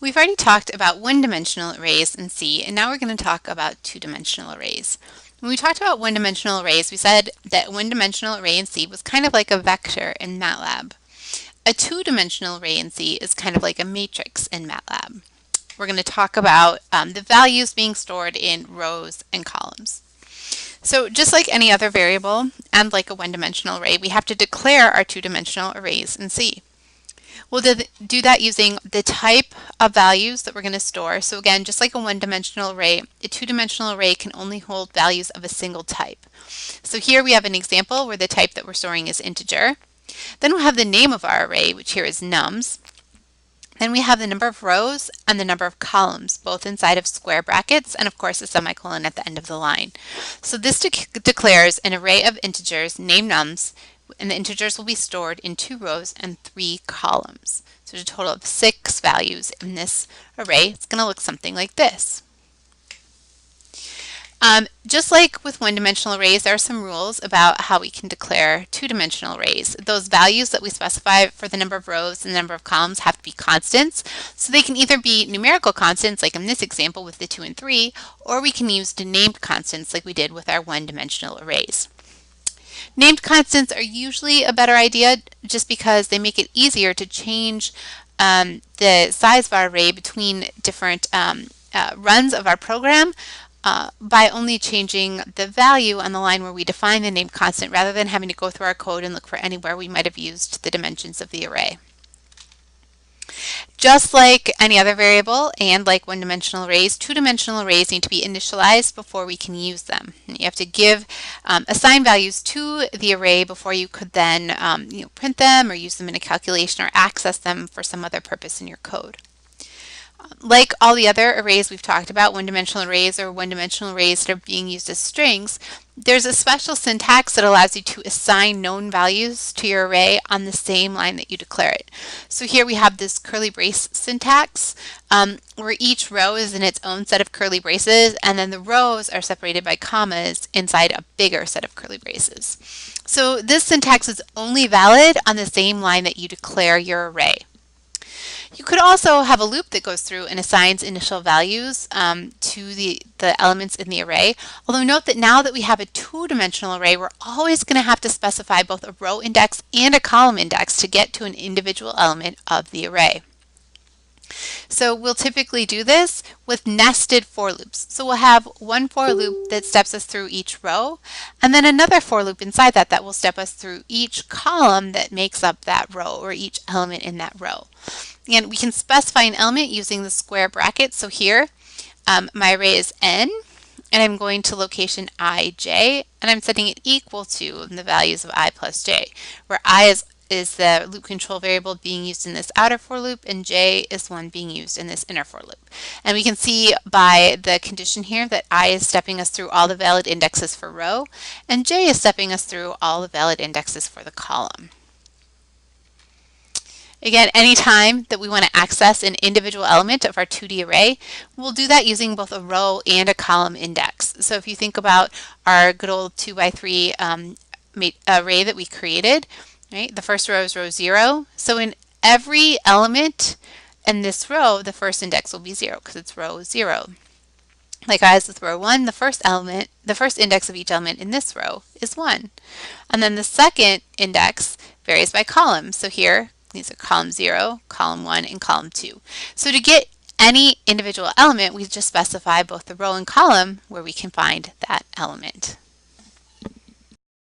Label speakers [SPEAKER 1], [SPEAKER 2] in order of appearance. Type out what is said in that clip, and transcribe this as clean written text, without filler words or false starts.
[SPEAKER 1] We've already talked about one-dimensional arrays in C, and now we're going to talk about two-dimensional arrays. When we talked about one-dimensional arrays, we said that one-dimensional array in C was kind of like a vector in MATLAB. A two-dimensional array in C is kind of like a matrix in MATLAB. We're going to talk about the values being stored in rows and columns. So just like any other variable and like a one-dimensional array, we have to declare our two-dimensional arrays in C. We'll do that using the type of values that we're going to store. So again, just like a one-dimensional array, a two-dimensional array can only hold values of a single type. So here we have an example where the type that we're storing is integer. Then we'll have the name of our array, which here is nums. Then we have the number of rows and the number of columns, both inside of square brackets, and of course a semicolon at the end of the line. So this declares an array of integers named nums, and the integers will be stored in 2 rows and 3 columns. So there's a total of 6 values in this array. It's going to look something like this. Just like with one-dimensional arrays, there are some rules about how we can declare two-dimensional arrays. Those values that we specify for the number of rows and the number of columns have to be constants. So they can either be numerical constants, like in this example with the 2 and 3, or we can use the named constants like we did with our one-dimensional arrays. Named constants are usually a better idea just because they make it easier to change the size of our array between different runs of our program by only changing the value on the line where we define the named constant rather than having to go through our code and look for anywhere we might have used the dimensions of the array. Just like any other variable and like one-dimensional arrays, two-dimensional arrays need to be initialized before we can use them. And you have to assign values to the array before you could then print them or use them in a calculation or access them for some other purpose in your code. Like all the other arrays we've talked about, one-dimensional arrays or one-dimensional arrays that are being used as strings, there's a special syntax that allows you to assign known values to your array on the same line that you declare it. So here we have this curly brace syntax where each row is in its own set of curly braces, and then the rows are separated by commas inside a bigger set of curly braces. So this syntax is only valid on the same line that you declare your array. You could also have a loop that goes through and assigns initial values to the elements in the array. Although note that now that we have a two-dimensional array, we're always going to have to specify both a row index and a column index to get to an individual element of the array. So we'll typically do this with nested for loops. So we'll have one for loop that steps us through each row, and then another for loop inside that will step us through each column that makes up that row or each element in that row. And we can specify an element using the square bracket. So here, my array is n, and I'm going to location ij, and I'm setting it equal to the values of I plus j, where I is the loop control variable being used in this outer for loop, and j is one being used in this inner for loop. And we can see by the condition here that I is stepping us through all the valid indexes for row, and j is stepping us through all the valid indexes for the column. Again, anytime that we want to access an individual element of our 2D array, we'll do that using both a row and a column index. So if you think about our good old 2x3 array that we created, right? The first row is row 0. So in every element in this row, the first index will be 0 because it's row 0. Likewise with row 1, the first index of each element in this row is 1. And then the second index varies by column. So here, these are column 0, column 1, and column 2. So to get any individual element, we just specify both the row and column where we can find that element.